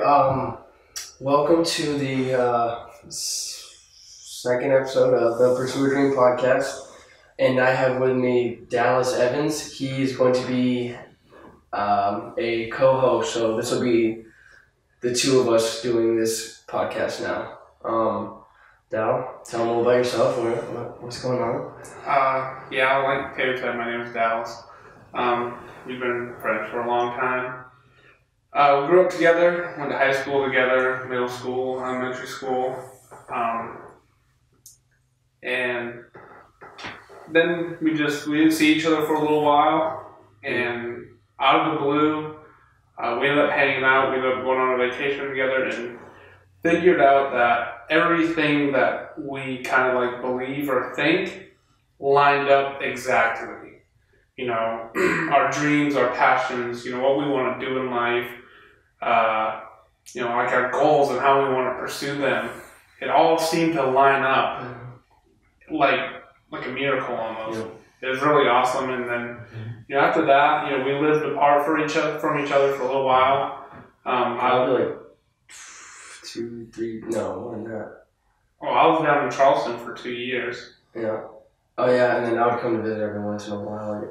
Welcome to the second episode of the Pursue a Dream podcast, and I have with me Dallas Evans. He is going to be a co-host, so this will be the two of us doing this podcast now. Dal, tell them all about yourself. What's going on? Like Taylor said, my name is Dallas. We've been friends for a long time. We grew up together, went to high school together, middle school, elementary school, and then we didn't see each other for a little while, and out of the blue, we ended up hanging out, we ended up going on a vacation together, and figured out that everything that we kind of like believe or think lined up exactly. You know, our dreams, our passions, what we want to do in life, like our goals and how we want to pursue them. It all seemed to line up like a miracle almost. Yep. It was really awesome. And then, after that, we lived apart from each other for a little while. Probably like 2, 3, no, more than that. I was down in Charleston for 2 years. Yeah. Oh yeah, and then I would come to visit every once in a while, like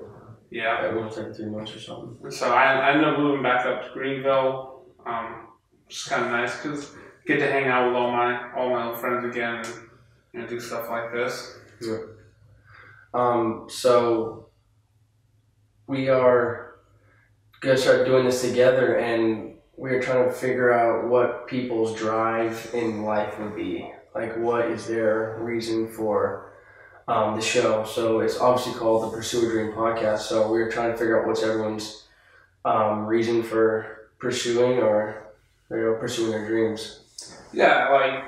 every once every 3 months or something. So I ended up moving back up to Greenville, which is kind of nice because I get to hang out with all my old friends again and do stuff like this. Yeah. So we are gonna start doing this together, and we're trying to figure out what people's drive in life would be. Like, what is their reason for the show? So it's obviously called the Pursue a Dream podcast. So we're trying to figure out what's everyone's reason for pursuing pursuing their dreams. Yeah,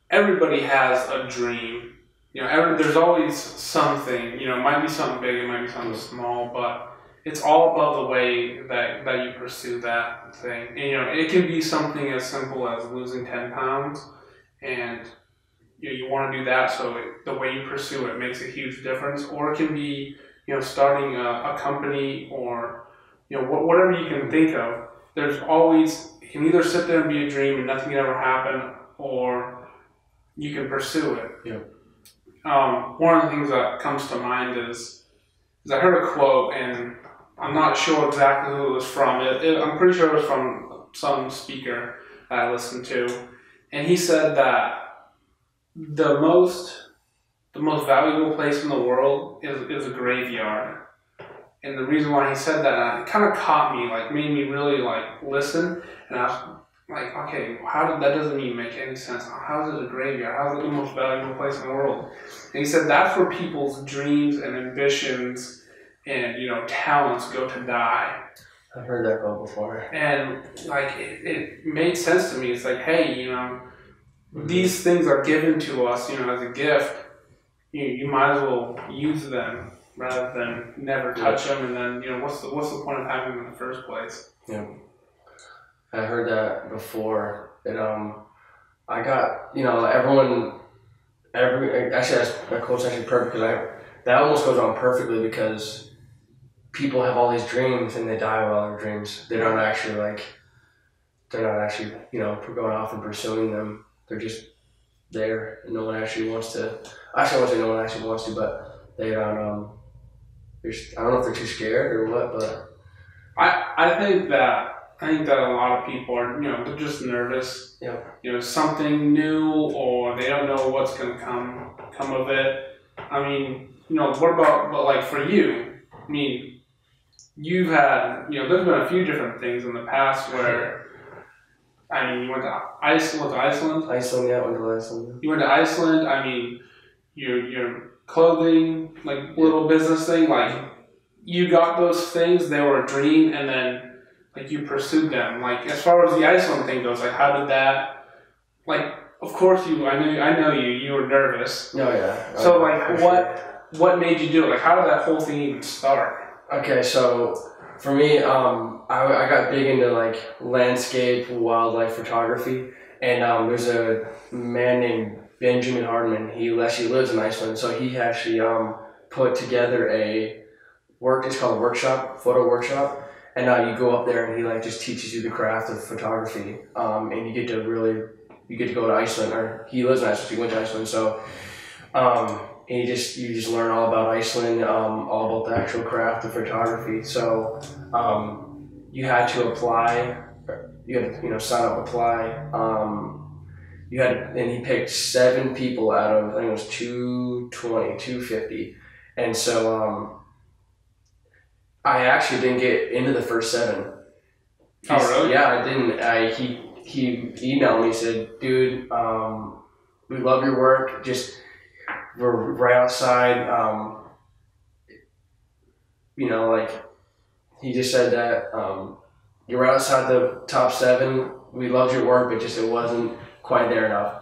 everybody has a dream. There's always something. It might be something big, it might be something small, but it's all about the way that you pursue that thing. And, it can be something as simple as losing 10 pounds, and you want to do that, so the way you pursue it makes a huge difference. Or it can be, starting a company, or whatever you can think of. There's always, you can either sit there and be a dream and nothing can ever happen, or you can pursue it. Yeah. One of the things that comes to mind is I heard a quote, and I'm not sure exactly who it was from. I'm pretty sure it was from some speaker that I listened to, and he said that the most valuable place in the world is a graveyard. And the reason why he said that, it kind of caught me, made me really listen. And I was like, okay, that doesn't even make any sense. How is it a graveyard? How is it the most valuable place in the world? And he said that's where people's dreams and ambitions and talents go to die. I've heard that quote before. And it made sense to me. It's like, hey, these things are given to us, as a gift. You might as well use them rather than never touch them. And then, what's the point of having them in the first place? Yeah, I heard that before. That I got that quote's actually perfect because that almost goes on perfectly because people have all these dreams and they die with all their dreams. They're not actually going off and pursuing them. They're just there, and no one actually wants to. Actually, I won't say no one actually wants to, but they don't. I don't know if they're too scared or what, but I think that a lot of people are, they're just nervous. Yeah. Something new, or they don't know what's going to come of it. I mean, what about, but for you? I mean, you've had, there's been a few different things in the past where. I mean, you went to Iceland. Iceland, yeah, I went to Iceland. You went to Iceland. I mean, your clothing, little business thing, you got those things. They were a dream, and then you pursued them. As far as the Iceland thing goes, how did that? Of course I know you. You were nervous. Oh yeah. So what made you do it? How did that whole thing even start? Okay, so for me, I got big into landscape, wildlife photography, and there's a man named Benjamin Hardman. He actually lives in Iceland, so he actually put together it's called a photo workshop, And you go up there and he like just teaches you the craft of photography, and you get to go to Iceland, or he lives in Iceland, so he went to Iceland, so and you just learn all about Iceland, all about the actual craft of photography. So you had to apply, you had to sign up, apply. And he picked 7 people out of, I think it was 250, and so I actually didn't get into the first 7. Oh, really? Yeah, I didn't. He emailed me, said, "Dude, we love your work. We're right outside." Like he just said that you're right outside the top 7. We loved your work, but just it wasn't quite there enough.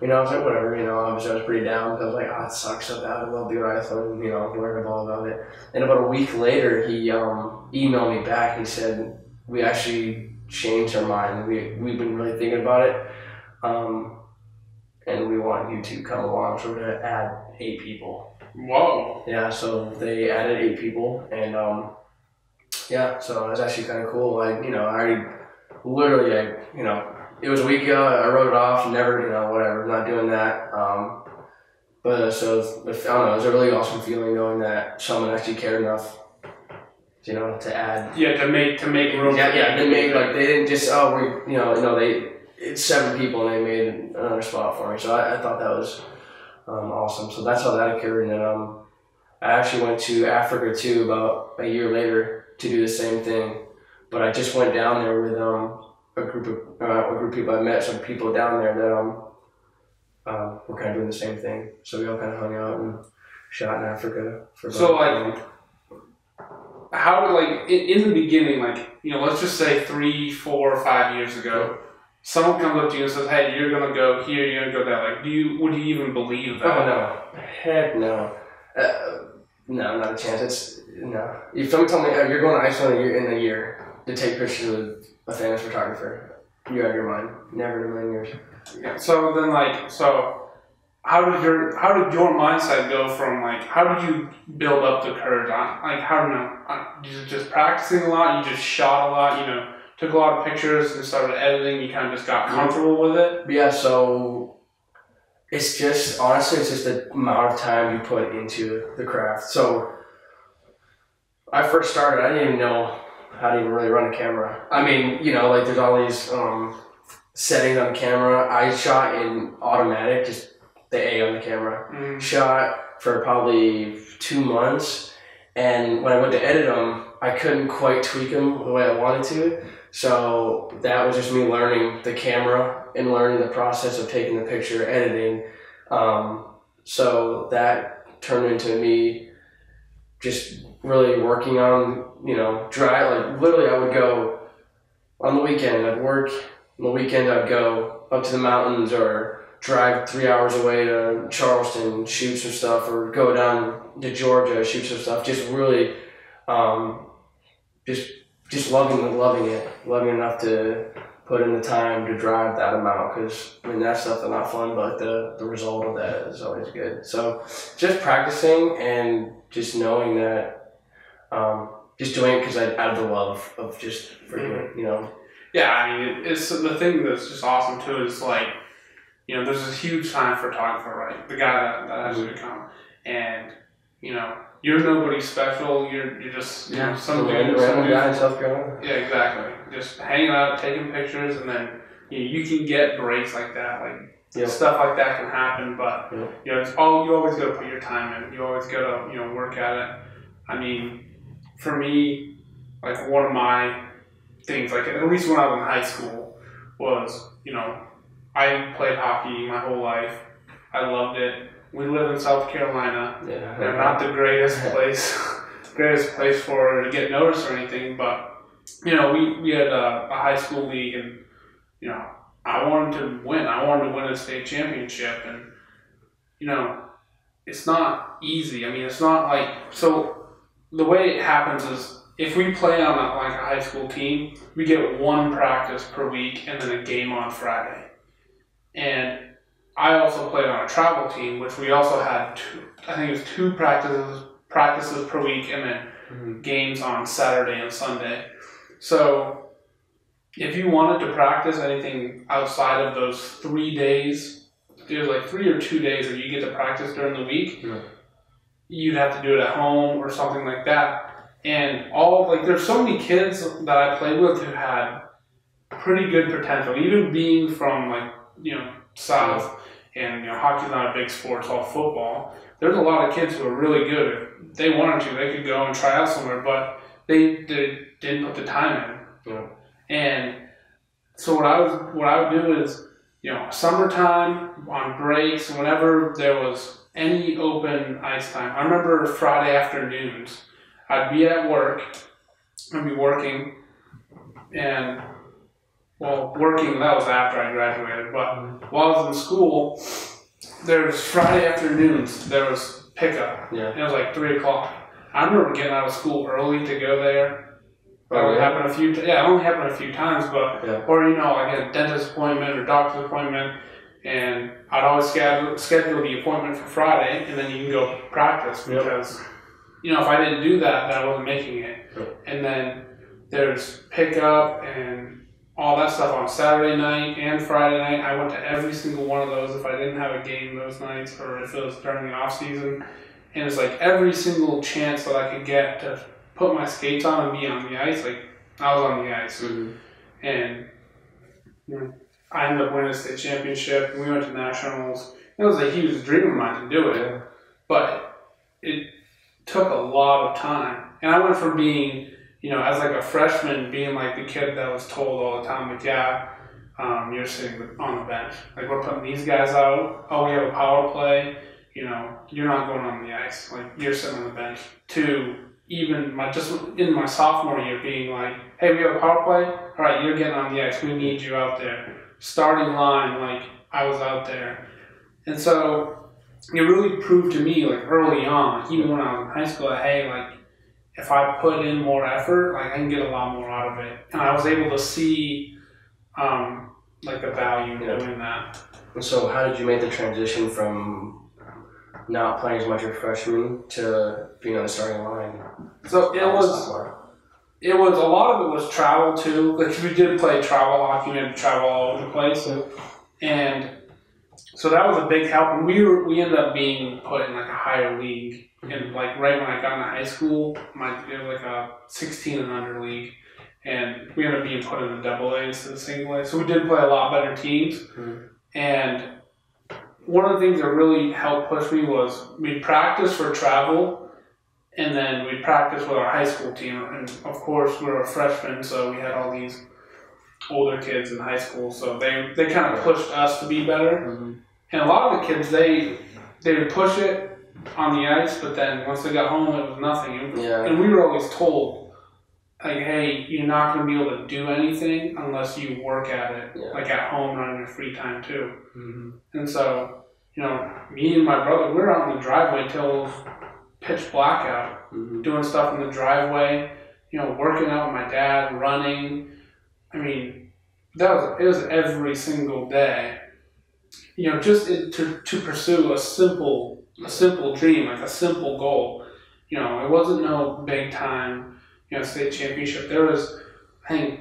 I was like, whatever. Obviously I was pretty down because I was like, oh, it sucks so bad. I love the Iceland. Learned all about it. And about a week later, he emailed me back. He said, "We actually changed our mind. We've been really thinking about it, and we want you to come along." So we're gonna add 8 people. Whoa. Yeah. So they added 8 people, and yeah. So it was actually kind of cool. I already literally it was a week ago. I wrote it off. Never whatever. Not doing that. But so I don't know. It was a really awesome feeling knowing that someone actually cared enough. To add. Yeah, to make room. Yeah. They made they didn't just it's 7 people and they made another spot for me. So I thought that was awesome. So that's how that occurred. And then I actually went to Africa too about a year later to do the same thing. But I just went down there with a group of people. I met some people down there that were kind of doing the same thing. So we all kind of hung out and shot in Africa for about a week. How in the beginning, let's just say 3, 4, 5 years ago, someone comes up to you and says, "Hey, you're gonna go here, you're gonna go there." Would you even believe that? Oh no, heck no, no, not a chance. No. If someone told me you're going to Iceland in a year to take pictures with a famous photographer, you're out of your mind. Never in a million years. Yeah. So then, how did your mindset go from how did you build up the courage? You just practicing a lot. You just shot a lot. Took a lot of pictures and started editing. You kind of just got comfortable with it. Yeah. So it's just the amount of time you put into the craft. So I first started, I didn't even know how to even really run a camera. I mean, there's all these settings on the camera. I shot in automatic, just the A on the camera. Shot for probably 2 months, and when I went to edit them, I couldn't quite tweak them the way I wanted to. So that was just me learning the camera and learning the process of taking the picture, editing. So that turned into me just really working on, dry. Literally I would go on the weekend, I'd work. On the weekend I'd go up to the mountains or drive 3 hours away to Charleston, shoot some stuff, or go down to Georgia, shoot some stuff. Just really, just loving it enough to put in the time to drive that amount. Because that stuff's not fun, but the result of that is always good. So just practicing and just knowing that, just doing it because out of the love of just for doing it, Yeah, I mean, it's the thing that's just awesome too is there's this huge time photographer, right? The guy that has to become, and you're nobody special. You're just some dude, guy in South Carolina. Yeah, exactly. Just hanging out, taking pictures, and then you can get breaks like that, stuff like that can happen. But it's all you always got to put your time in. You always got to work at it. I mean, for me, one of my things, at least when I was in high school, was I played hockey my whole life. I loved it. We live in South Carolina. Yeah. They're not the greatest place for to get noticed or anything, but we had a high school league, and I wanted to win. I wanted to win a state championship, and it's not easy. I mean, it's not so. The way it happens is if we play on a high school team, we get 1 practice per week and then a game on Friday. And I also played on a travel team, which we also had 2 practices per week, and then games on Saturday and Sunday. So if you wanted to practice anything outside of those 3 days, there's like 3 or 2 days that you get to practice during the week, you'd have to do it at home or something like that. And there's so many kids that I played with who had pretty good potential, even being from South, and hockey's not a big sport, it's all football. There's a lot of kids who are really good. If they wanted to, they could go and try out somewhere, but they didn't put the time in. Yeah. And so what I would do is, summertime on breaks, whenever there was any open ice time. I remember Friday afternoons, I'd be at work, I'd be working, and working, that was after I graduated, but while I was in school, there was Friday afternoons, there was pickup. Yeah. And it was like 3 o'clock. I remember getting out of school early to go there. It only happened a few times, but, or, I get a dentist appointment or doctor's appointment, and I'd always schedule the appointment for Friday, and then you can go practice, because, if I didn't do that, then I wasn't making it. And then there's pickup and all that stuff on Saturday night and Friday night. I went to every single one of those if I didn't have a game those nights, or if it was during the off season. And it's like every single chance that I could get to put my skates on and be on the ice, I was on the ice. And I ended up winning a state championship. We went to nationals. It was a huge dream of mine to do it, but it took a lot of time. And I went from being, as like a freshman, being like the kid that was told all the time, you're sitting on the bench. Like, we're putting these guys out. Oh, we have a power play. You're not going on the ice. Like, you're sitting on the bench. To even just in my sophomore year being like, hey, we have a power play. All right, you're getting on the ice. We need you out there. Starting line, I was out there. And so it really proved to me, early on, even when I was in high school, that, hey, if I put in more effort, I can get a lot more out of it. And I was able to see, the value in doing that. And so how did you make the transition from not playing as much as a freshman to being on the starting line? So it was a lot of it was travel too. We did play travel hockey, we had to travel all over the place. And so that was a big help. And we ended up being put in a higher league. And right when I got into high school, it was a 16 and under league, and we ended up being put in the double A instead of single A. So we did play a lot better teams. And one of the things that really helped push me was we'd practice for travel, and then we'd practice with our high school team. And of course, we were freshmen, so we had all these older kids in high school, so they kind of pushed us to be better. And a lot of the kids, they would push it on the ice, but then once they got home, it was nothing. And we were always told, hey, you're not going to be able to do anything unless you work at it, at home and on your free time too. And so, me and my brother, we were out in the driveway till pitch black out, doing stuff in the driveway, working out with my dad, running. I mean, it was every single day, just to pursue a simple dream, a simple goal. It wasn't no big time, state championship. There was, I think,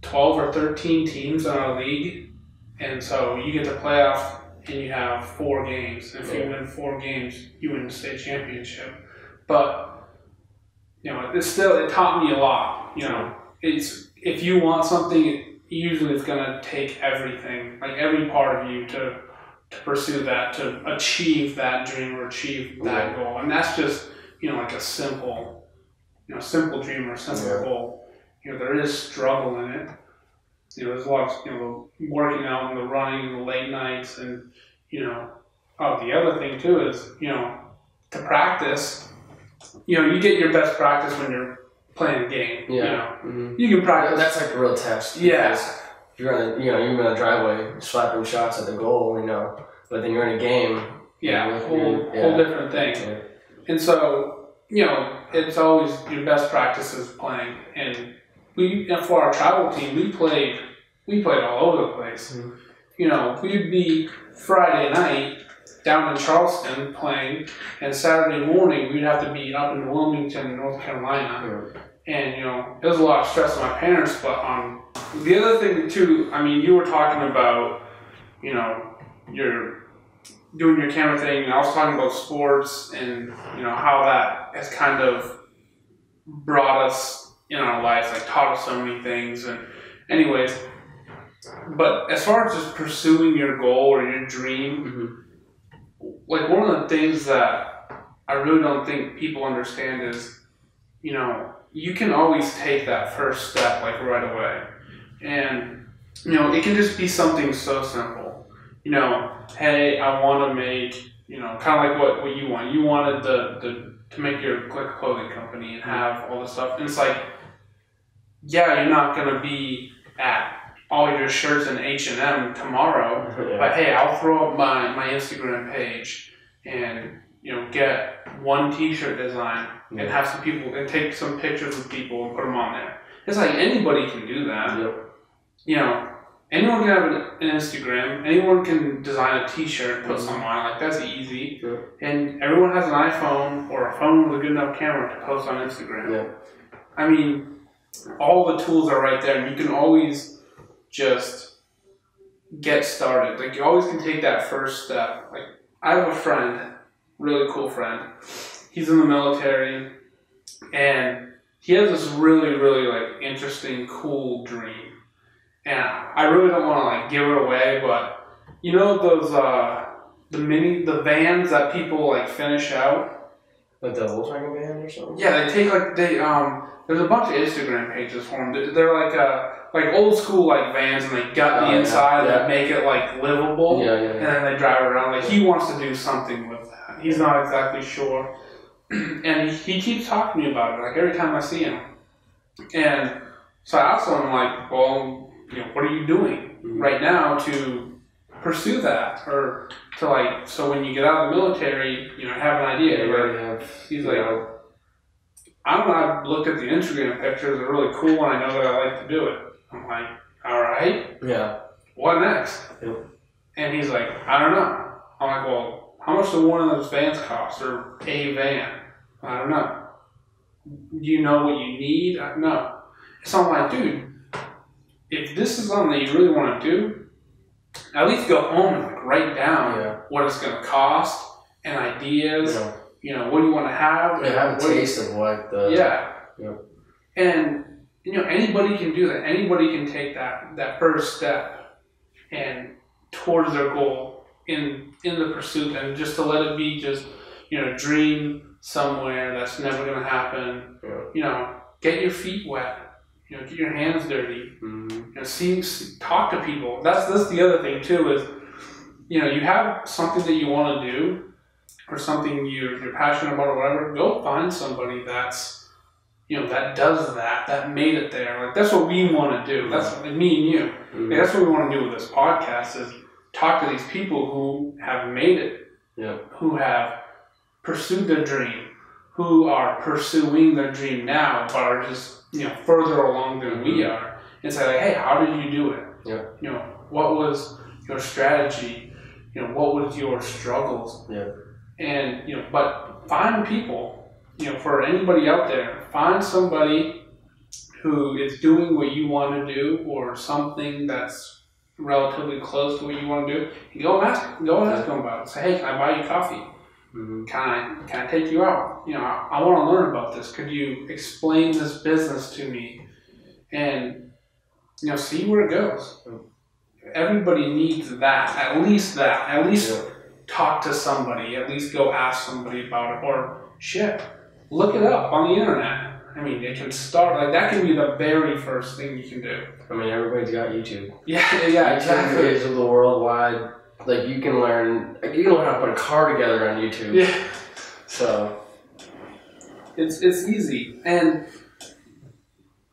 12 or 13 teams in our league, and so you get to playoff and you have 4 games. If you win 4 games, you win the state championship. But it taught me a lot. It's, if you want something, usually it's gonna take everything, every part of you to pursue that, to achieve that dream or achieve that goal. And that's just, a simple dream or a simple goal. There is struggle in it. There's a lot of, working out and the running and the late nights, and, the other thing too is, to practice, you get your best practice when you're playing a game. You can practice. That's a real test. Yes. You're on you're in a driveway slapping shots at the goal, but then you're in a game. Whole different thing. And so, it's always your best practice is playing. And for our travel team, we played all over the place. We'd be Friday night, down in Charleston playing, and Saturday morning we'd have to be up in Wilmington, North Carolina. And, you know, it was a lot of stress on my parents, but the other thing too, I mean, you were talking about, you know, you're doing your camera thing, and I was talking about sports and, you know, how that has kind of brought us in our lives, like taught us so many things. And anyways, but as far as just pursuing your goal or your dream, like one of the things that I really don't think people understand is, you know, you can always take that first step like right away. And, you know, it can just be something so simple. You know, hey, I want to make, you know, kind of like what you want. You wanted to make your clothing company and have all this stuff. And it's like, yeah, you're not going to be at all your shirts in H&M tomorrow, but hey, I'll throw up my Instagram page and, you know, get one t-shirt design and have some people, and take some pictures of people and put them on there. It's like anybody can do that. You know, anyone can have an Instagram, anyone can design a t-shirt, put something on it, like that's easy. And everyone has an iPhone or a phone with a good enough camera to post on Instagram. I mean, all the tools are right there, and you can always just get started. Like, you always can take that first step. Like, I have a friend, really cool friend. He's in the military, and he has this really, really, like, interesting, cool dream. And I really don't want to, like, give it away, but you know those, the vans that people, like, finish out? Like the Volkswagen van or something? Yeah, they take, like, there's a bunch of Instagram pages for them. They're like old school, like, vans, and they gut the inside and make it, like, livable. And then they drive it around. Like, he wants to do something with that. He's not exactly sure. And he keeps talking to me about it, like, every time I see him. And so I asked him, like, well, you know, what are you doing right now to pursue that? Or to, like, so when you get out of the military, you know, have an idea. He's like, I don't know, I've looked at the Instagram pictures, they're really cool, and I know that I like to do it. I'm like, all right. What next? And he's like, I don't know. I'm like, well, how much do one of those vans cost, or a van? I don't know. Do you know what you need? No. So I'm like, dude, if this is something that you really want to do, at least go home and, like, write down what it's going to cost and ideas. You know, what do you want to have? Have a taste of what the... And, you know, anybody can do that. Anybody can take that first step and towards their goal in the pursuit, and just to let it be just, you know, dream somewhere that's never going to happen. You know, get your feet wet. You know, get your hands dirty. You know, talk to people. That's the other thing too is, you know, you have something that you want to do, or something you're passionate about or whatever. Go find somebody that's, you know, that does that made it there. Like, that's what we want to do. That's like, me and you. Like, that's what we want to do with this podcast, is talk to these people who have made it, who have pursued their dream, who are pursuing their dream now, but are just, you know, further along than we are, and say, like, hey, how did you do it? You know, what was your strategy? You know, what was your struggles? And, you know, but find people, you know, for anybody out there, find somebody who is doing what you want to do, or something that's relatively close to what you want to do. And go and ask them about it. Say, hey, can I buy you coffee? Can I take you out? You know, I want to learn about this. Could you explain this business to me? And, you know, see where it goes. Everybody needs that. At least talk to somebody. At least go ask somebody about it. Or shit, look it up on the internet. I mean, it can start, like, that can be the very first thing you can do. I mean, everybody's got YouTube. Yeah, exactly. YouTube is the worldwide. Like, you can learn how to put a car together on YouTube. So it's easy, and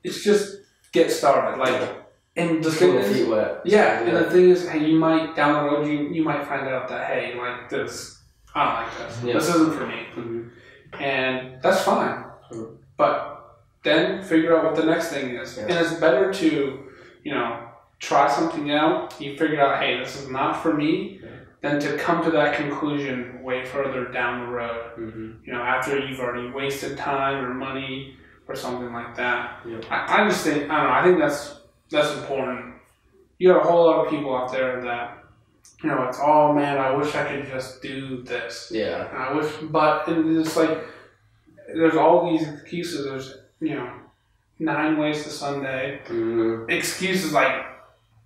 it's just get started. Like, and the thing is, feet wet. And the thing is, hey, you might down the road you might find out that, hey, like, this, I don't like this. This isn't for me, and that's fine. But then figure out what the next thing is, and it's better to, you know, try something out. You figure out, hey, this is not for me, than to come to that conclusion way further down the road. Mm-hmm. After you've already wasted time or money or something like that. Yep. I just think, I don't know, I think that's important. You got a whole lot of people out there that, it's, oh man, I wish I could just do this. Yeah. And I wish, but it's like, there's all these excuses. There's, 9 ways to Sunday. Mm-hmm. Excuses, like,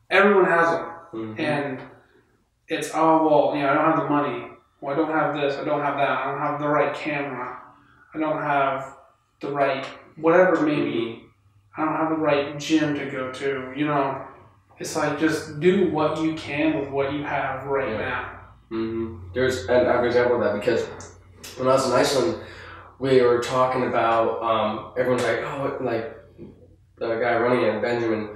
everyone has them. Mm-hmm. And it's, oh, well, I don't have the money. Well, I don't have this. I don't have that. I don't have the right camera. I don't have the right, whatever it may be. I don't have the right gym to go to. It's like, just do what you can with what you have right now. Mm-hmm. I have an example of that because when I was in Iceland, we were talking about, everyone's like, oh, like, the guy running it, Benjamin,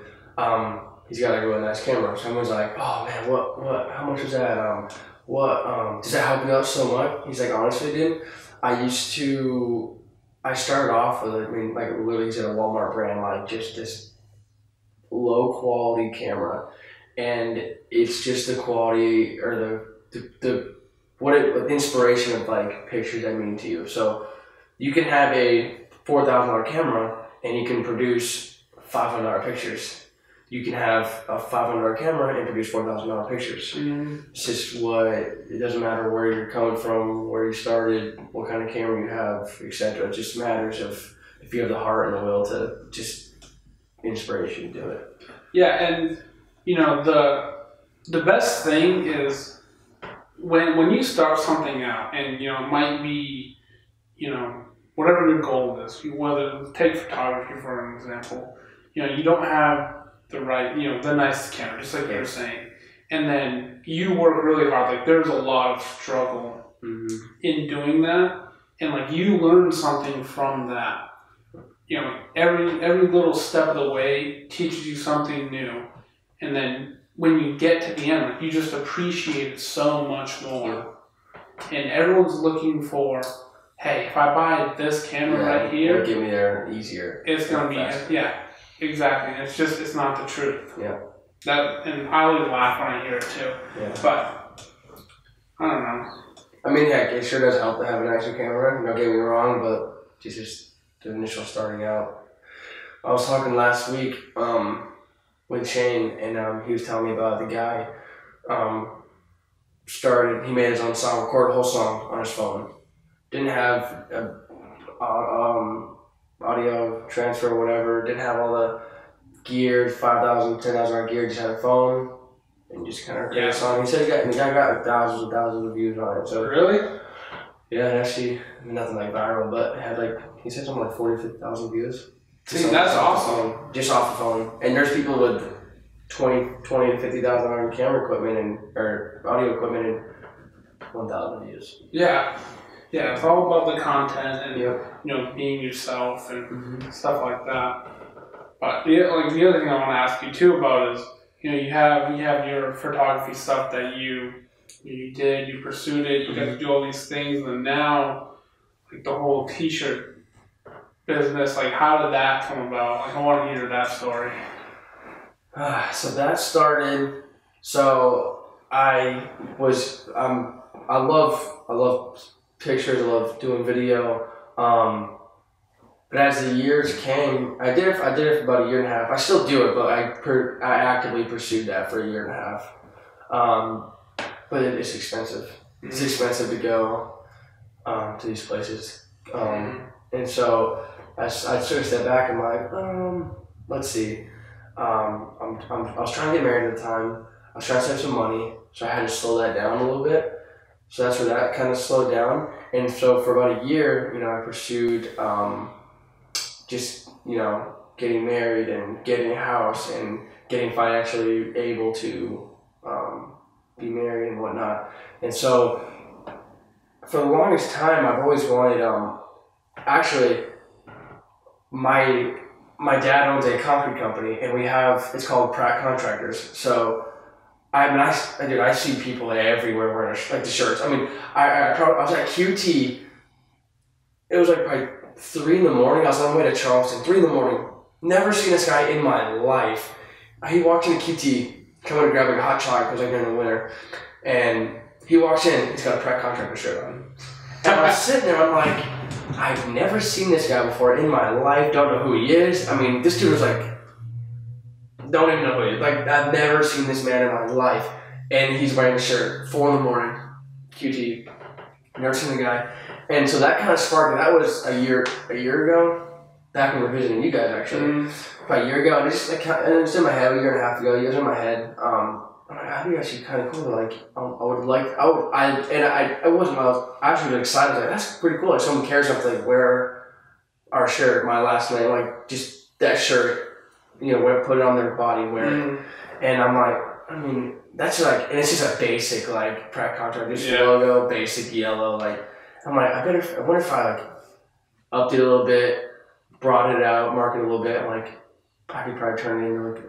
he's got like a really nice camera. Someone's like, oh man, what, how much is that? Does that help you out so much? He's like, honestly, dude, I started off with, like literally he's at a Walmart brand, like just this low quality camera. And it's just the quality or the inspiration of like pictures I mean to you. So you can have a $4,000 camera and you can produce $500 pictures. You can have a $500 camera and produce $4,000 pictures. Mm-hmm. It's just it doesn't matter where you're coming from, where you started, what kind of camera you have, etc. It just matters if you have the heart and the will to just inspiration to do it. Yeah, and the best thing is when you start something out, and it might be whatever your goal is, whether take photography for an example, you don't have the right, the nice camera, just like you were saying, and then you work really hard. Like there's a lot of struggle in doing that, and like you learn something from that. Every little step of the way teaches you something new, and then when you get to the end, like, you just appreciate it so much more. And everyone's looking for, hey, if I buy this camera right here, it'll get me there easier. It's gonna be exactly. It's not the truth. Yeah. And I always laugh when I hear it too. Yeah. But I don't know. I mean, heck, it sure does help to have a nicer camera. Don't get me wrong, but just the initial starting out. I was talking last week with Shane, and he was telling me about the guy he made his own song, recorded a whole song on his phone. Didn't have audio transfer or whatever, didn't have all the gear, $5,000, $10,000 gear, just had a phone and just kind of recorded a song. He said the guy got like thousands and thousands of views on it. So really? Yeah, and actually, nothing like viral, but it had he said something like 40,000 to 50,000 views. See, that's awesome. Just off the phone. And there's people with $20,000 to $50,000 camera equipment or audio equipment and 1,000 views. Yeah. Yeah, it's all about the content and being yourself and stuff like that. But the other thing I want to ask you too about is you have your photography stuff that you did, you pursued it, you got to do all these things, and then now like the whole T-shirt business, like how did that come about? Like I want to hear that story. So that started. So I love pictures. I love doing video. But as the years came, I did it for about a year and a half. I still do it, but I actively pursued that for a year and a half. But it's expensive. It's expensive to go to these places. And so I took a step back and I'm like, let's see. I was trying to get married at the time. I was trying to save some money, so I had to slow that down a little bit. So that's where that kind of slowed down. And so for about a year, I pursued just getting married and getting a house and getting financially able to be married and whatnot. And so for the longest time, I've always wanted. Actually, my dad owns a concrete company, and it's called Pratt Contractors. So I see people everywhere wearing like the shirts. I mean, I was at QT. It was like probably 3 in the morning. I was on my way to Charleston. 3 in the morning. Never seen this guy in my life. He walked into QT, coming to grab like a hot chocolate because like during the winter, and He walks in, he's got a Pratt contractor shirt on. And I was sitting there, I'm like, I've never seen this guy before in my life, don't know who he is. I mean, this dude was like, don't even know who he is. Like, I've never seen this man in my life. And he's wearing a shirt, 4 in the morning, QT. Never seen the guy. And so that kind of sparked, that was a year ago, back when we were visiting you guys actually, about a year ago. And it was in my head, a year and a half ago, you guys were in my head. I'm like, I think actually kind of cool. Like, I was actually really excited. Like, that's pretty cool. Like, someone cares enough to like wear our shirt, my last name, like just that shirt, you know, put it on their body, wear it. And I'm like, I mean, that's like, and it's just a basic like Pratt contract, just logo, basic yellow. Like, I'm like, I wonder if I like upped it a little bit, brought it out, marketed a little bit. I'm like, I could probably turn it into like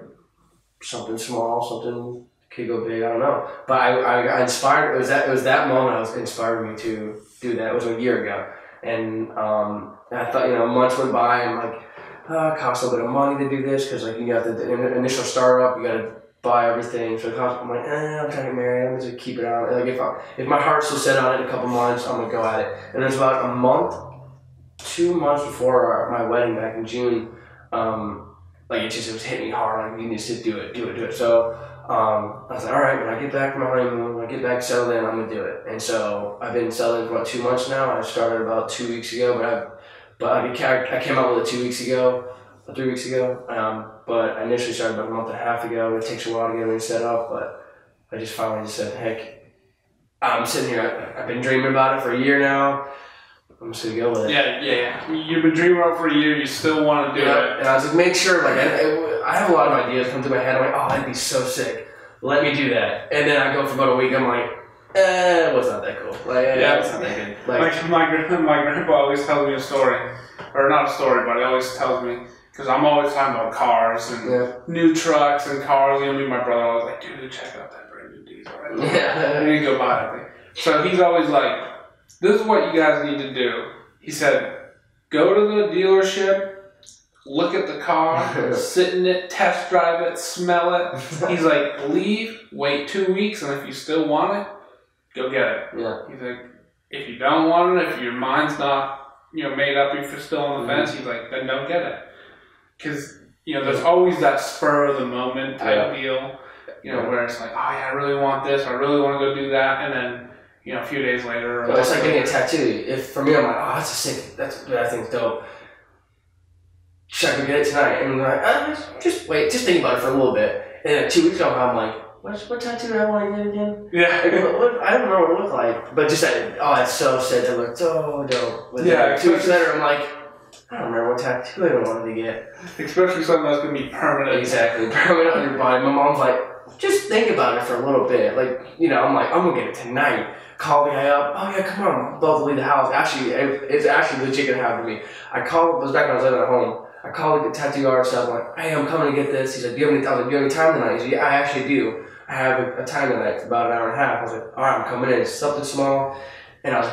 something small, something. Could go big, I don't know. But I inspired, it was that moment that was inspiring me to do that. It was a year ago. And I thought, you know, months went by and like, it costs a little bit of money to do this because like you have the initial startup, you got to buy everything. So it costs, I'm like, I'm trying to get married, I'm going to keep it on. Like if my heart's still set on it in a couple months, I'm going to go at it. And it was about 2 months before my wedding back in June, like it was hitting me hard, like you need to do it. So I was like, all right, when I get back from my honeymoon, when I get back settled in, I'm going to do it. And so I've been settled in for about 2 months now. I started about 2 weeks ago, but I came out with it 2 weeks ago, 3 weeks ago. But I initially started about a month and a half ago. It takes a while to get everything set up, but I just finally just said, heck, I'm sitting here. I've been dreaming about it for a year now. I'm just going to go with it. Yeah. You've been dreaming about it for a year. You still want to do it. And I was like, make sure, like, I have a lot of ideas come through my head. I'm like, oh, that'd be so sick. Let me do that. And then I go for about a week. I'm like, it was not that cool. Like, it's not that good. Like my grandpa always tells me a story, or not a story, but he always tells me, because I'm always talking about cars and new trucks and cars. You know, me and my brother always like, dude, check out that brand new diesel. Right? Yeah. You need to go buy that thing. So he's always like, this is what you guys need to do. He said, go to the dealership, look at the car, sit in it, test drive it, smell it. He's like, leave, wait 2 weeks, and if you still want it, go get it. Yeah. He's like, if you don't want it, if your mind's not, you know, made up, if you're still on the fence, he's like, then don't get it. Because, you know, there's always that spur of the moment type deal, you know, where it's like, oh yeah, I really want this, I really want to go do that, and then, you know, a few days later. It's like getting a tattoo. For me, I'm like, oh, that's a sick, that thing's dope. Should I go get it tonight? And I'm like, just wait, just think about it for a little bit. And then 2 weeks ago, I'm like, what tattoo do I want to get again? Yeah. Like, I don't know what it looked like. But just that, that's so sick. It looked so dope. But 2 weeks later, I'm like, I don't remember what tattoo I wanted to get. Especially something that's going to be permanent. Exactly. Permanent on your body. My mom's like, just think about it for a little bit. Like, you know, I'm like, I'm going to get it tonight. Call the guy up. Oh, yeah, come on. I'm about to leave the house. Actually, it's actually legit going to happen to me. It was back when I was living at home. I called the tattoo artist up. I'm like, hey, I'm coming to get this. He's like, do you have any time tonight? He's like, yeah, I actually do. I have a time tonight for about an hour and a half. I was like, all right, I'm coming in. It's something small. And I was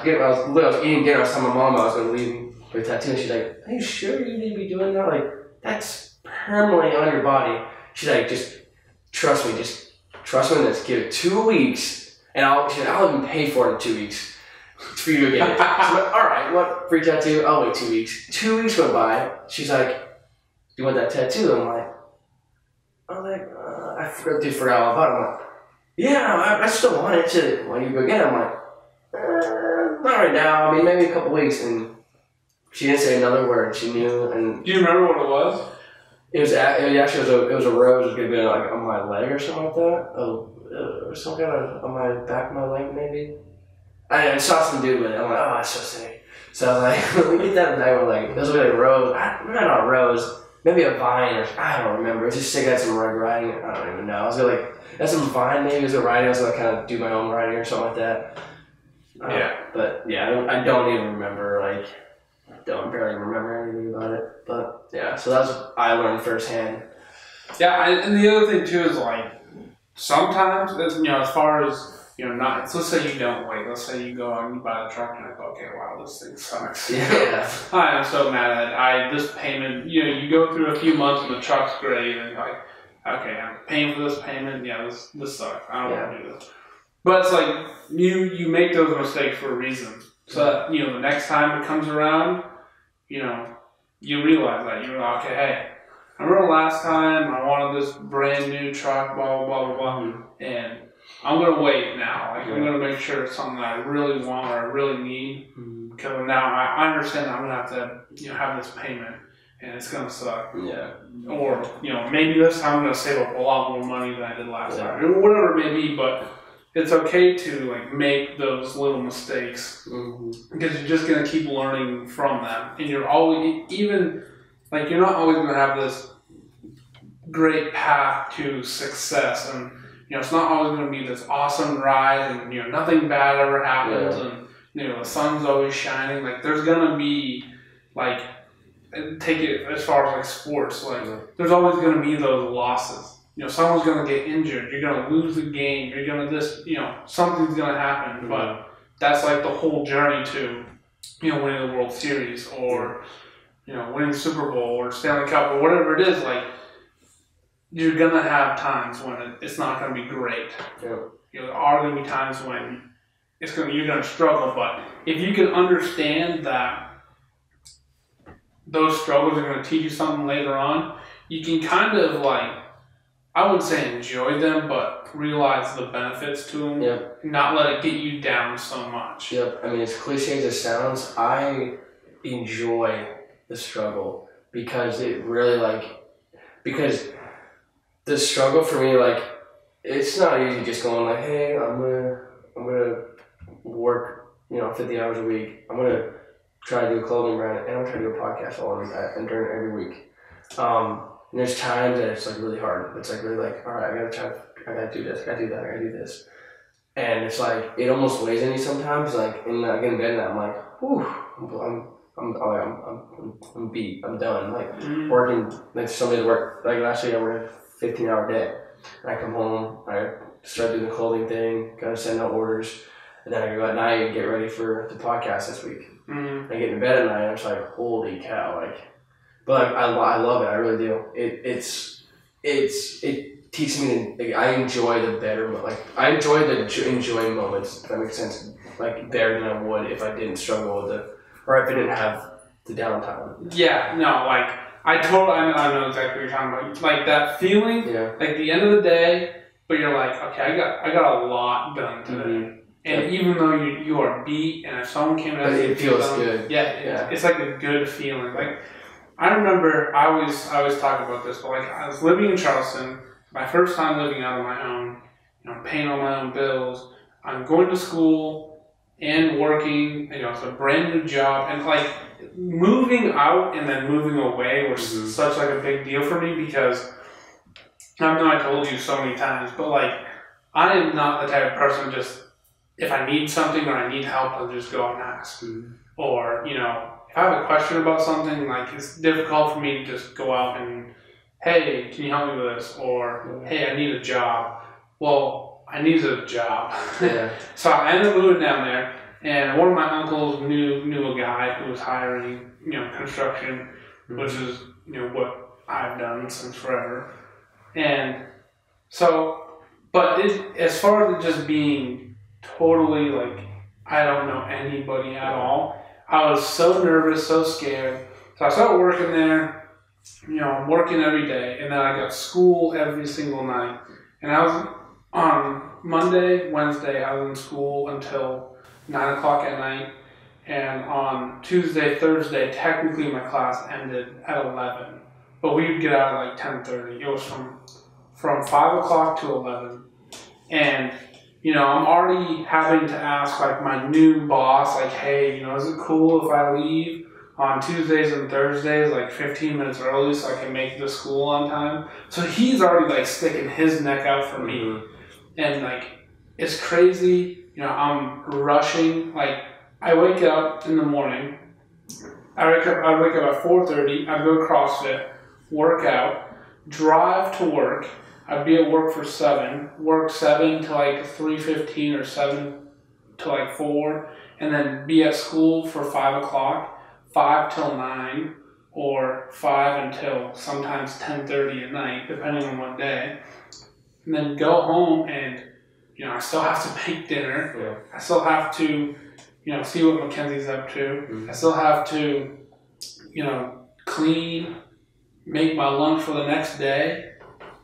eating dinner. I was telling my mom I was going to leave for a tattoo. And she's like, are you sure you need to be doing that? Like, that's permanently on your body. She's like, just trust me. Just trust me. Let's give it 2 weeks. And I'll even pay for it in 2 weeks for you to get it. So I'm like, all right, what free tattoo? I'll wait 2 weeks. 2 weeks went by. She's like, do you want that tattoo? I'm like, I forgot all about it. I'm like, yeah, I still want it. So when you go get it, I'm like, not right now. I mean, maybe a couple weeks. And she didn't say another word. She knew. And do you remember what it was? It was a rose. It was gonna be like on my leg or something like that. Or some kind of on my back of my leg maybe. I saw some dude with it. I'm like, oh, that's so sick. So I was like, we get that and I was like, it was like a rose. Not a rose. Maybe a vine, or I don't remember. It's just sick. I had some red writing. I don't even know. I was like, that's some vine. Maybe it was a writing. I was gonna kind of do my own writing or something like that. But yeah, I don't even remember. Like, I don't barely remember anything about it. But yeah, so that's what I learned firsthand. Yeah, and the other thing too is like sometimes, you know, as far as, you know, not, let's say you don't wait. Let's say you go out and you buy the truck and you're like, okay, wow, this thing sucks. Yeah. I am so mad at this payment. You know, you go through a few months and the truck's great and you're like, okay, I'm paying for this payment. Yeah, this sucks. I don't want to do this. But it's like you make those mistakes for a reason. So that, the next time it comes around, you realize that. You're like, okay, hey, I remember last time I wanted this brand new truck, blah, blah, blah, blah, blah, and I'm going to wait now. Like, I'm going to make sure it's something that I really want or I really need. Because now I understand that I'm going to have to, have this payment, and it's going to suck. Yeah. Or, maybe this time I'm going to save up a lot more money than I did last time. Or whatever it may be, but it's okay to, like, make those little mistakes. Because you're just going to keep learning from them. And you're always, even, like, you're not always going to have this great path to success. And, it's not always going to be this awesome ride and, nothing bad ever happens and, the sun's always shining. Like, there's going to be, like, take it as far as, like, sports. Like, there's always going to be those losses. Someone's going to get injured. You're going to lose the game. You're going to something's going to happen. But that's, like, the whole journey to, winning the World Series or, winning the Super Bowl or Stanley Cup or whatever it is. Like, you're going to have times when it's not going to be great. There are going to be times when you're going to struggle. But if you can understand that those struggles are going to teach you something later on, you can kind of, like, I wouldn't say enjoy them, but realize the benefits to them. Not let it get you down so much. I mean, as cliche as it sounds, I enjoy the struggle because it really, because the struggle for me, it's not easy just going like, hey, I'm gonna work, 50 hours a week. I'm gonna try to do a clothing brand, and I'm gonna try to do a podcast all of that, and during every week. And there's times that it's like really hard. It's like really like, all right, I gotta do this, I gotta do that, I gotta do this, and it's like it almost weighs on you sometimes. Like, and I get in bed and I'm like, whew, I'm beat, I'm done. Like working, like somebody work. Like last week I worked a 15-hour day. And I come home, I start doing the clothing thing, gotta send out orders, and then I go at night and get ready for the podcast this week. I get in bed at night and I'm just like, holy cow, but I love it, I really do. It teaches me I enjoy the better, I enjoy the enjoying moments, if that makes sense, better than I would if I didn't struggle with it, or if I didn't have the downtime. Yeah, no, I know exactly what you're talking about. Like that feeling, like the end of the day, but you're like, okay, I got a lot done today. And even though you are beat, and if someone came out, it feels good. It's like a good feeling. Like I remember, I always talk about this, but I was living in Charleston, my first time living out on my own, paying all my own bills. I'm going to school and working. It's a brand new job, and moving out and then moving away was such a big deal for me because I know I told you so many times, but I am not the type of person just if I need something or I need help, I'll just go and ask. Or if I have a question about something, it's difficult for me to just go out and, hey, can you help me with this? Or hey, I need a job. Well, I need a job. So I ended up moving down there. And one of my uncles knew a guy who was hiring, construction, which is, what I've done since forever. And so, but as far as just being totally I don't know anybody at all, I was so nervous, so scared. So I started working there, I'm working every day. And then I got school every single night. And I was on Monday, Wednesday, I was in school until 9 o'clock at night, and on Tuesday, Thursday, technically my class ended at 11, but we would get out at 10:30. It was from 5 o'clock to 11, and I'm already having to ask my new boss, hey, is it cool if I leave on Tuesdays and Thursdays 15 minutes early so I can make the school on time? So he's already sticking his neck out for me, and it's crazy. I'm rushing. I wake up in the morning. I wake up at 4:30. I go to CrossFit, work out, drive to work. I'd be at work for 7. Work 7 to 3:15 or 7 to 4, and then be at school for 5 o'clock, 5 till 9, or 5 until sometimes 10:30 at night, depending on what day. And then go home and I still have to make dinner. Yeah. I still have to, see what Mackenzie's up to. Mm-hmm. I still have to, clean, make my lunch for the next day.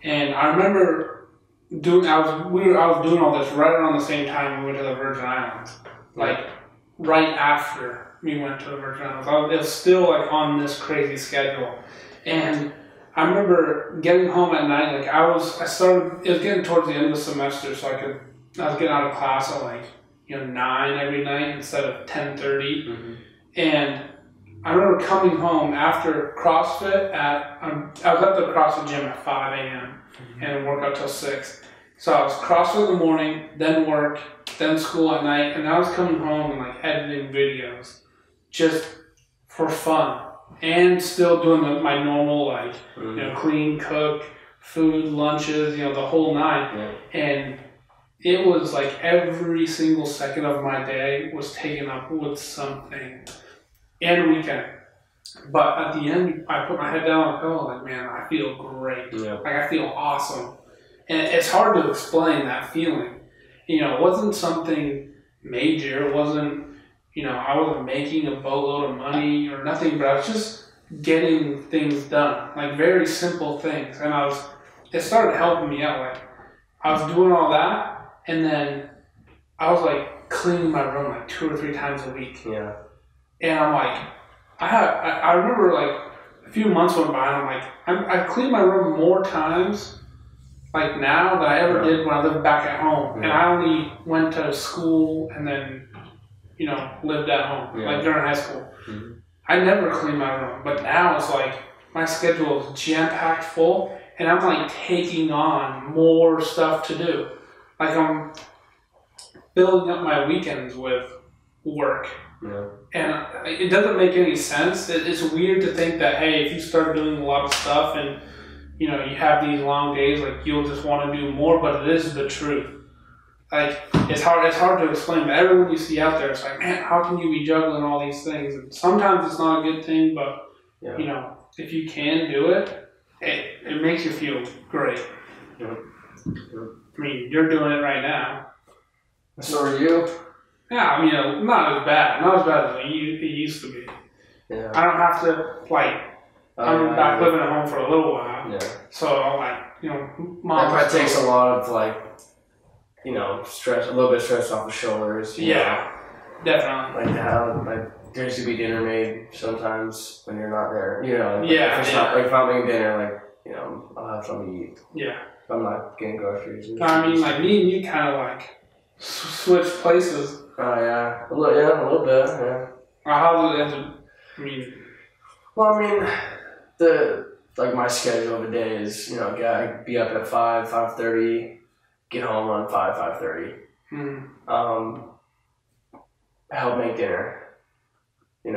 And I remember I was doing all this right around the same time we went to the Virgin Islands. Like, right after we went to the Virgin Islands. It was still, like, on this crazy schedule. And I remember getting home at night, like, it was getting towards the end of the semester, so I was getting out of class at, like, 9 every night instead of 10:30. Mm-hmm. And I remember coming home after CrossFit I was at the CrossFit gym at 5 a.m. and work out till 6. So I was CrossFit in the morning, then work, then school at night, and I was coming home and like editing videos just for fun and still doing my normal like clean, cook, food, lunches, the whole nine. Yeah. And it was like every single second of my day was taken up with something. And weekend. But at the end, I put my head down and go, like, man, I feel great. Yeah. Like, I feel awesome. And it's hard to explain that feeling. It wasn't something major. It wasn't, I wasn't making a boatload of money or nothing, but I was just getting things done. Like, very simple things. And it started helping me out. Like, I was doing all that, and then I was, like, cleaning my room, like, 2 or 3 times a week. Yeah. And I'm like, I remember like a few months went by and I'm like, I've cleaned my room more times like now than I ever did when I lived back at home. And I only went to school and then, lived at home, like during high school. Mm-hmm. I never cleaned my room, but now it's like my schedule is jam-packed full and I'm like taking on more stuff to do. Like I'm building up my weekends with work. Yeah. And it doesn't make any sense. It's weird to think that, hey, if you start doing a lot of stuff and, you have these long days, like, you'll just want to do more, but it is the truth. Like, it's hard to explain, but everyone you see out there, it's like, man, how can you be juggling all these things? And sometimes it's not a good thing, but, if you can do it, it makes you feel great. Yeah. I mean, you're doing it right now. So are you? Yeah, I mean, not as bad as it used to be. Yeah. I don't have to, like, I'm back living at home for a little while. Yeah. So, like, Mom. That probably takes a lot of, like, stress, a little bit of stress off the shoulders. Yeah, definitely. Like, there used to be dinner made sometimes when you're not there. If I'm making dinner, like, I'll have something to eat. Yeah. If I'm not getting groceries. I mean, like, me and you kind of, like, switch places. Oh, yeah. A little bit, yeah. How did it end up, Well, my schedule of a day is, I be up at 5:30, get home around 5:30. Mm-hmm. Help make dinner. We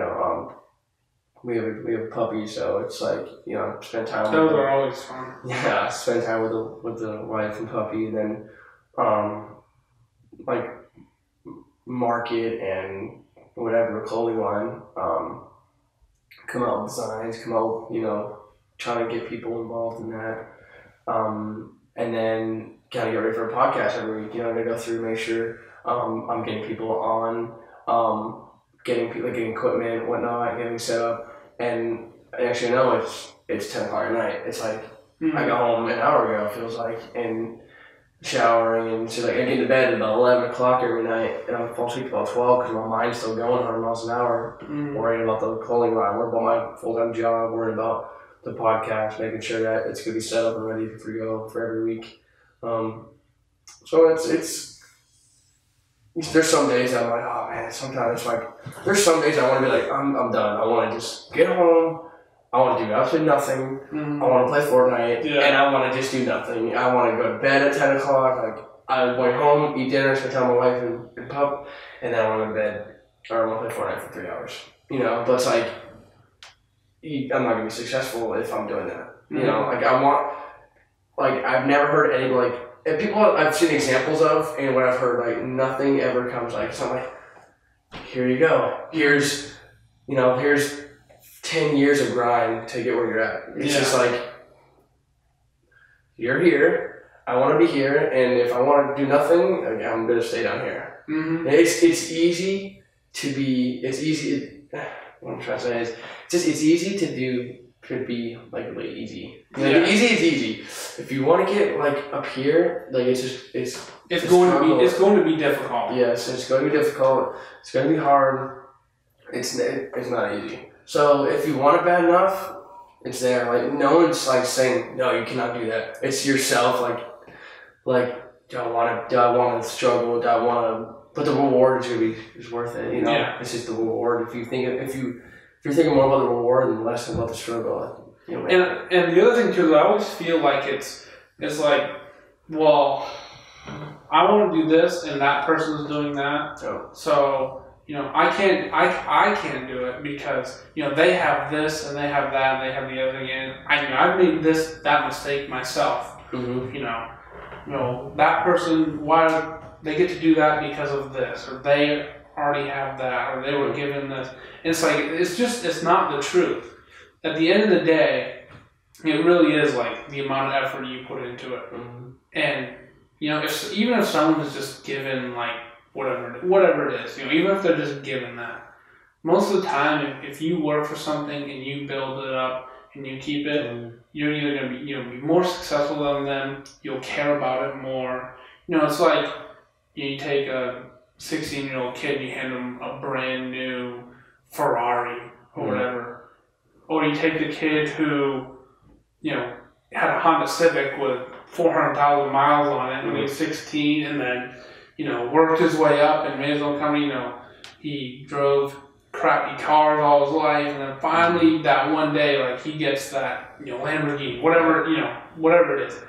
have a puppy, so it's like, spend time Those are always fun. Yeah, spend time with the wife and puppy, and then, like, market and whatever clothing line, come out with designs, trying to get people involved in that, and then kind of get ready for a podcast every week. To go through, make sure I'm getting people on, getting equipment, whatnot, getting set up, and actually it's 10 o'clock at night. It's like I got home an hour ago. It feels like, and showering, and so like I get to bed at about 11 o'clock every night, and I fall asleep about 12 because my mind's still going 100 miles an hour, worrying about the clothing line, worrying about my full-time job, worrying about the podcast, making sure that it's going to be set up and ready for go for every week. So it's there's some days I'm like, oh man, sometimes it's like, there's some days I want to be like, I'm done. I want to just get home. I want to do absolutely nothing. I want to play Fortnite, and I want to just do nothing. I want to go to bed at 10 o'clock. Like, I go home, eat dinner, spend time with my wife and pup, and then I want to go to bed, or I want to play Fortnite for 3 hours. But it's like, I'm not going to be successful if I'm doing that. I've never heard anybody, like, people I've seen examples of, and what I've heard, like, nothing ever comes like, so I'm like, here you go. Here's 10 years of grind to get where you're at. It's just like, you're here. I want to be here, and if I want to do nothing, I'm going to stay down here. Mm-hmm. It's easy to be. It's easy. What I'm trying to say is, it's easy to do. Could be like really easy. Easy is easy. If you want to get like up here, like it's going to be difficult. Yes, it's going to be difficult. It's going to be hard. It's not easy. So if you want it bad enough, it's there. Like no one's like saying no, you cannot do that. It's yourself. Like do I want to struggle? Do I want to? But the reward is worth it. You know, It's just the reward. If you're thinking more about the reward and less about the struggle, you know. And the other thing too, I always feel like it's like, well, I want to do this, and that person's doing that, so. I can't do it because they have this and they have that and they have the other thing, and I've made that mistake myself. Mm-hmm. That person, why they get to do that because of this, or they already have that, or they were given this. And it's like it's not the truth. At the end of the day, it really is like the amount of effort you put into it, and even if someone is just given like. Whatever it is, even if they're just given that, most of the time, if you work for something and you build it up and you keep it, you're either going to be more successful than them. You'll care about it more. It's like you take a 16-year-old kid, you hand them a brand new Ferrari or whatever, or you take the kid who had a Honda Civic with 400,000 miles on it when he was 16, and then worked his way up and made his own company. He drove crappy cars all his life, and then finally that one day, like he gets that, Lamborghini, whatever it is,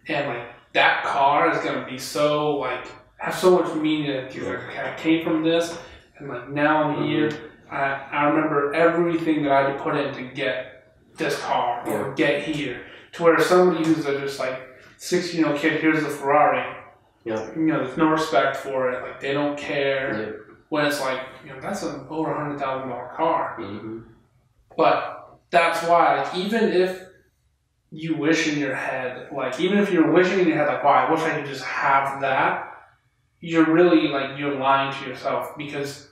and like that car is gonna be so like have so much meaning. He's like, okay, I came from this, and like now I'm here. I remember everything that I had to put in to get this car or get here. To where somebody who's just like 16-year-old kid, here's the Ferrari. There's no respect for it. Like they don't care. Yeah. When it's like, that's an over $100,000 car. Mm-hmm. But that's why, like, even if you wish in your head, like, even if you're wishing in your head, like, wow, I wish I could just have that, you're really, like, you're lying to yourself, because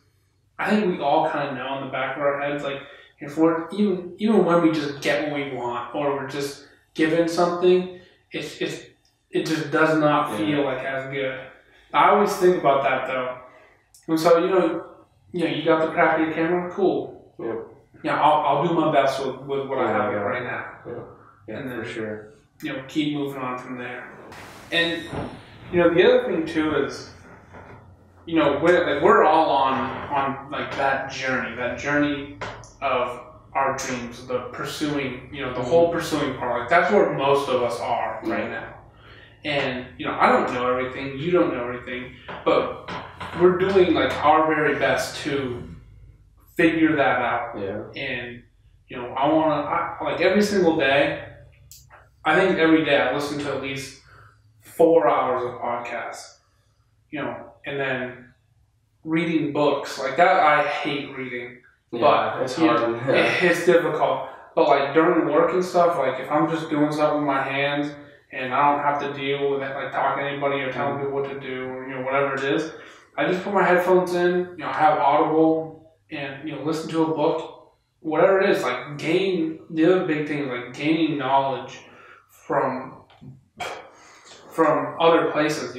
I think we all kind of know in the back of our heads, like, if we're, even when we just get what we want, or we're just given something, it just does not feel like as good. I always think about that though. And so, you got the crappier camera, cool. Yeah. I'll do my best with what I have right now. Yeah, and then, for sure. Keep moving on from there. And, the other thing too is, we're all on like that journey of our dreams, the pursuing, the whole pursuing part. Like that's where most of us are right now. And, I don't know everything, you don't know everything, but we're doing like our very best to figure that out. Yeah. And, I want to, like every single day, I think every day I listen to at least 4 hours of podcasts, and then reading books. Like that, I hate reading, but it's hard. It's difficult. But like during work and stuff, like if I'm just doing something with my hands, and I don't have to deal with it, like talking to anybody or telling people what to do or whatever it is, I just put my headphones in, I have Audible, and listen to a book, whatever it is. Like the other big thing is like gaining knowledge from other places.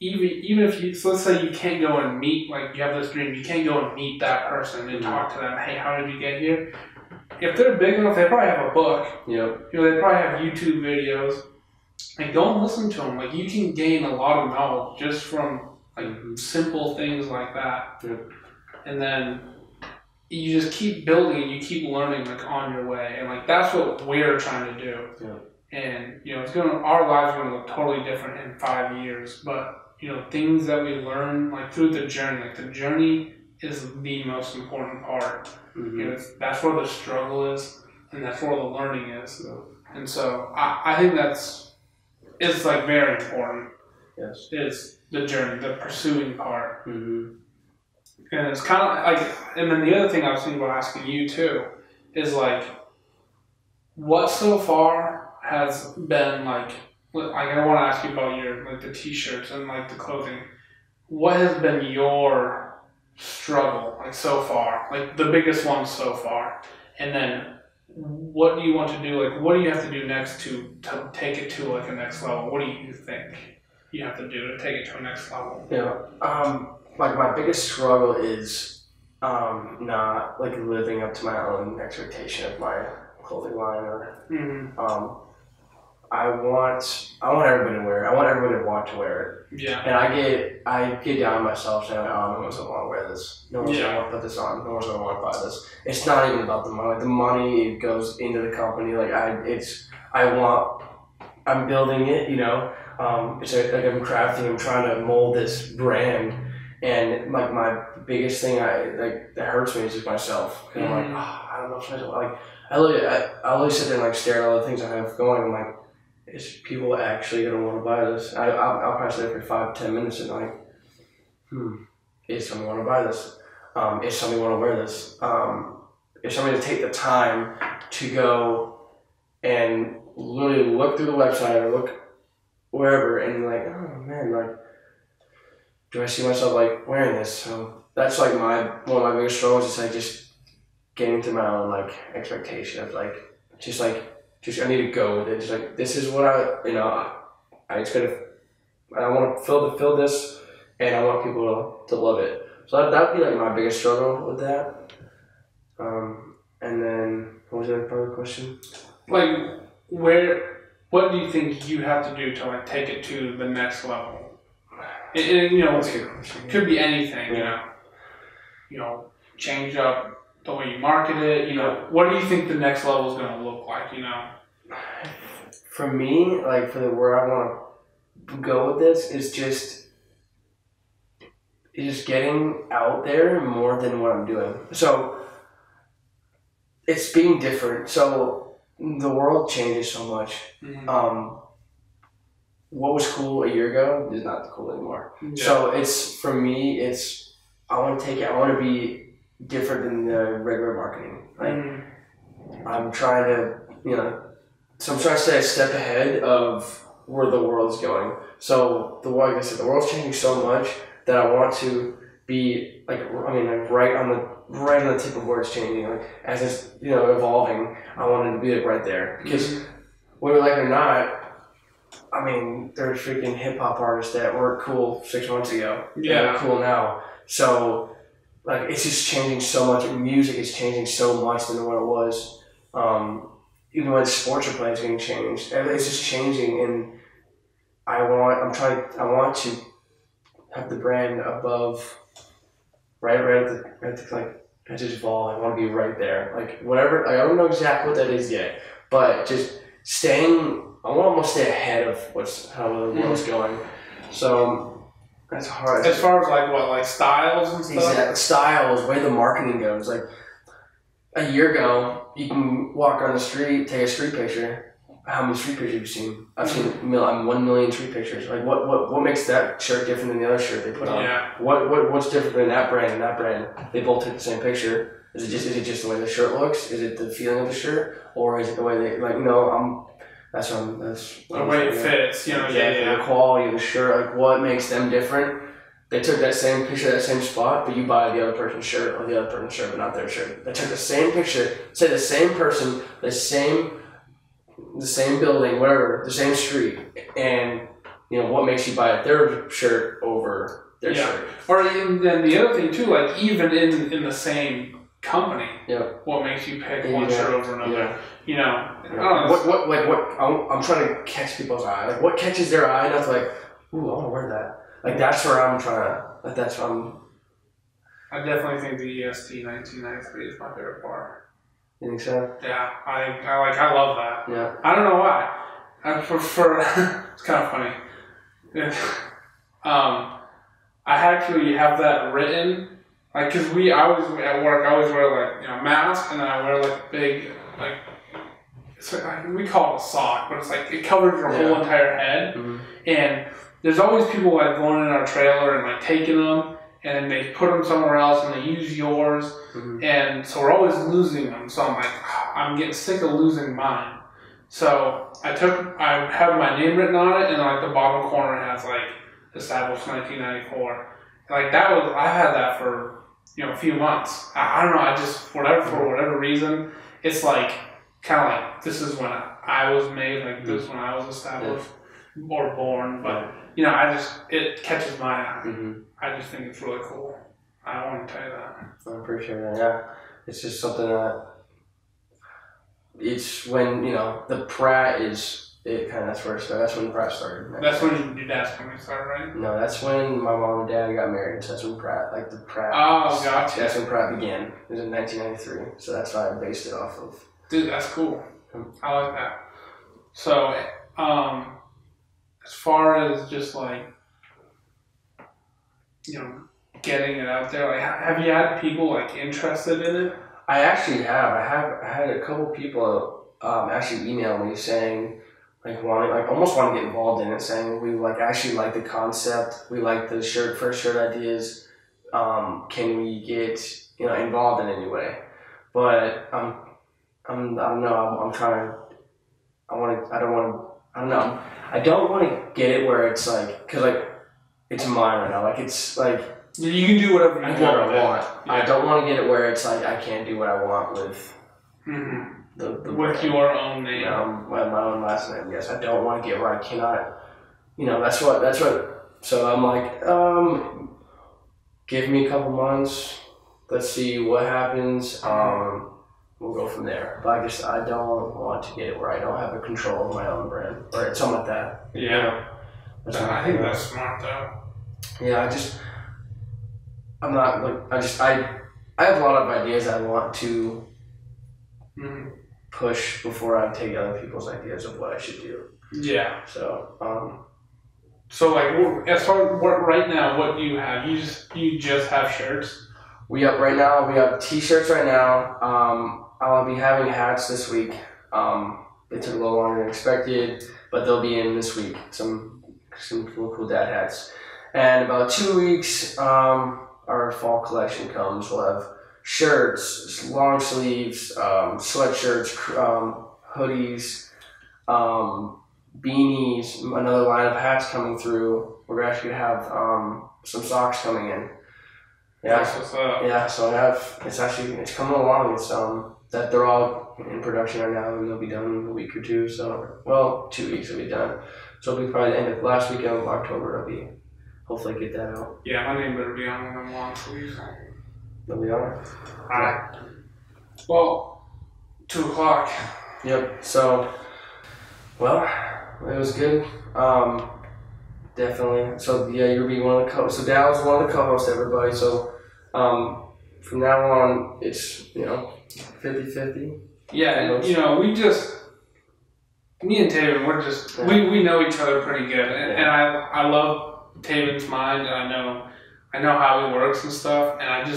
Even if so let's say you can't go and meet, like you have this dream, you can't go and meet that person and talk to them. Hey, how did you get here? If they're big enough, they probably have a book. Yep. They probably have YouTube videos. Like, don't listen to them. Like, you can gain a lot of knowledge just from like simple things like that. Yep. And then you just keep building and you keep learning like on your way. And like that's what we're trying to do. Yeah. And our lives are gonna look totally different in 5 years. But things that we learn like through the journey. Like the journey is the most important part. Mm-hmm. That's where the struggle is, and that's where the learning is. And so I think it's like very important. Yes, is the journey, the pursuing part. Mm-hmm. And it's kind of like, and then the other thing I was thinking about asking you too is like, what so far has been like I want to ask you about your the t-shirts and the clothing. What has been your struggle so far, the biggest one so far, and then what do you want to do? What do you have to do next to take it to a next level? What do you think you have to do to take it to a next level? My biggest struggle is not living up to my own expectation of my clothing line, or I want everybody to wear it. I want everybody to want to wear it. Yeah. And I get down on myself saying, oh, no one's gonna want to wear this. No one's gonna want to put this on. No one's gonna want to buy this. It's not even about the money. The money goes into the company. I'm building it. It's I'm crafting. I'm trying to mold this brand. And my biggest thing that hurts me is just myself. And I'm I don't know if I literally sit there and stare at all the things I have going. I'm like, is people actually gonna want to buy this? I'll probably sit there for 5-10 minutes and is somebody want to buy this? Is somebody want to wear this? Is somebody to take the time to go and literally look through the website or look wherever and oh man, do I see myself wearing this? So that's one of my biggest struggles is just getting to my own expectation of just I need to go with it. Just this is what I want to fill this, and I want people to love it. So that'd be my biggest struggle with that. And then what was the other part of the question? What do you think you have to do to take it to the next level? And That's a good question. It could be anything. Change up the way you market it. What do you think the next level is going to look like? For me, for where I want to go with this is just getting out there more than what I'm doing. So it's being different. So the world changes so much. What was cool a year ago is not cool anymore. Yeah. So for me, I want to be different than the regular marketing. I'm trying to, so I'm trying to stay a step ahead of where the world's going. So like I said, the world's changing so much that I want to be right on the tip of where it's changing. As it's evolving, I wanted to be right there because whether we like it or not, there's freaking hip hop artists that were cool 6 months ago. Yeah, they're cool now. So it's just changing so much. Music is changing so much than what it was. Even when sports are playing, it's getting changed. It's just changing, and I want to have the brand above, right at the just ball. I want to be right there. Whatever. I don't know exactly what that is yet, but just staying. I want to almost stay ahead of how the world's going. So that's hard. As far as styles and stuff. Exactly. Styles, way the marketing goes. A year ago, you can walk on the street, take a street picture. How many street pictures have you seen? I've seen 1 million street pictures. What makes that shirt different than the other shirt they put on? Yeah. What's different than that brand and that brand? They both take the same picture. Is it just the way the shirt looks? Is it the feeling of the shirt, or is it the way they That's the way it fits, The quality of the shirt, what makes them different. They took that same picture, that same spot, but you buy the other person's shirt or the other person's shirt, but not their shirt. They took the same picture, say the same person, the same building, whatever, the same street, and what makes you buy their shirt over their shirt. Or then the other thing too, even in the same company, what makes you pick one shirt over another? I don't know. I'm trying to catch people's eye. What catches their eye enough ooh, I want to wear that. That's where I'm trying to, that's what I'm. I definitely think the EST 1993 is my favorite part. You think so? Yeah, I love that. Yeah. I don't know why. I prefer, it's kind of funny. I actually have that written, because I always, at work, I always wear a mask, and then I wear big, it's we call it a sock, but it's it covers your whole entire head. And there's always people going in our trailer and taking them, and then they put them somewhere else and they use yours, and so we're always losing them. So I'm getting sick of losing mine. So I have my name written on it, and like the bottom corner has like established 1994. Like that was, I had that for, you know, a few months. I don't know, I just, for whatever reason, it's like, kind of like, this is when I was made, like this is when I was established or born, but, you know, it catches my eye. I just think it's really cool. I want to tell you that. I appreciate that, yeah. It's just something that, it's when, you know, the Pratt is, that's where it started. That's when Pratt started. That's when your dad's company started, right? No, that's when my mom and dad got married. So that's when Pratt, like the Pratt. Oh, gotcha. That's when Pratt began. It was in 1993. So that's why I based it off of. Dude, that's cool. I like that. So, as far as just like, you know, getting it out there, like, have you had people like interested in it? I actually have. I had a couple people actually email me saying, like, almost want to get involved in it, saying we actually like the concept, we like the first shirt ideas. Can we get, you know, involved in any way? But I don't know. I don't want to get it where it's like, cause like it's mine right now. Like it's like. You can do whatever you want. Yeah. I don't want to get it where it's like I can't do what I want with with your own name. My own last name. Yes, I don't want to get where I cannot. You know, that's what. So I'm like, give me a couple months. Let's see what happens. We'll go from there. But I don't want to get it where I don't have a control of my own brand or something like that. Yeah. You know? I think that's smart though. Yeah, I'm not like I have a lot of ideas I want to push before I take other people's ideas of what I should do. Yeah. So so like as far as right now, what do you have? You just have shirts? We have t-shirts right now. I'll be having hats this week. It took a little longer than expected, but they'll be in this week. Some cool dad hats. And about 2 weeks, our fall collection comes. We'll have shirts, long sleeves, sweatshirts, hoodies, beanies, another line of hats coming through. We're actually going to have some socks coming in. Yeah, that's what's up. Yeah, so it's coming along. It's that they're all in production right now, and they'll be done in a week or two. So, well, 2 weeks will be done. So it'll be probably the end of last weekend of October. It'll be hopefully get that out. Yeah, my name better be on one of them long sleeves. They'll be on it. Alright. Well, 2 o'clock. Yep. So, well, it was good. Definitely. So yeah, you'll be one of the co-hosts. So Dal's one of the co-hosts, everybody. So from now on, it's, you know, 50-50. Yeah, and, you know, me and Taven, we're just, we know each other pretty good. And I love Taven's mind, and I know how he works and stuff, and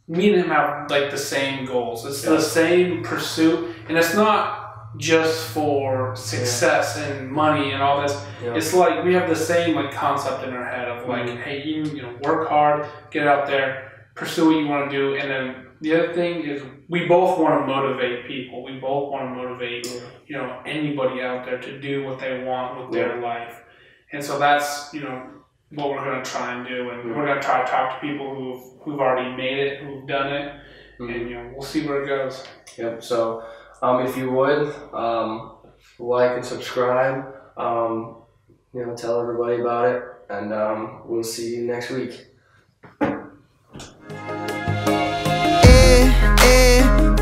me and him have like the same goals. It's the same pursuit, and it's not just for success and money and all this. It's like we have the same like concept in our head of like, hey, you know, work hard, get out there, pursue what you want to do, and then the other thing is we both want to motivate people. We both want to motivate, you know, anybody out there to do what they want with their life, and so that's, you know, what we're going to try and do, and we're going to try to talk to people who've already made it, who've done it, and, you know, we'll see where it goes. Yep. So if you would like and subscribe, you know, tell everybody about it, and we'll see you next week.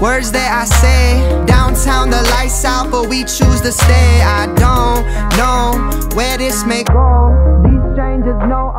Words that I say, downtown the lights out, but we choose to stay. I don't know where this may go. These strangers know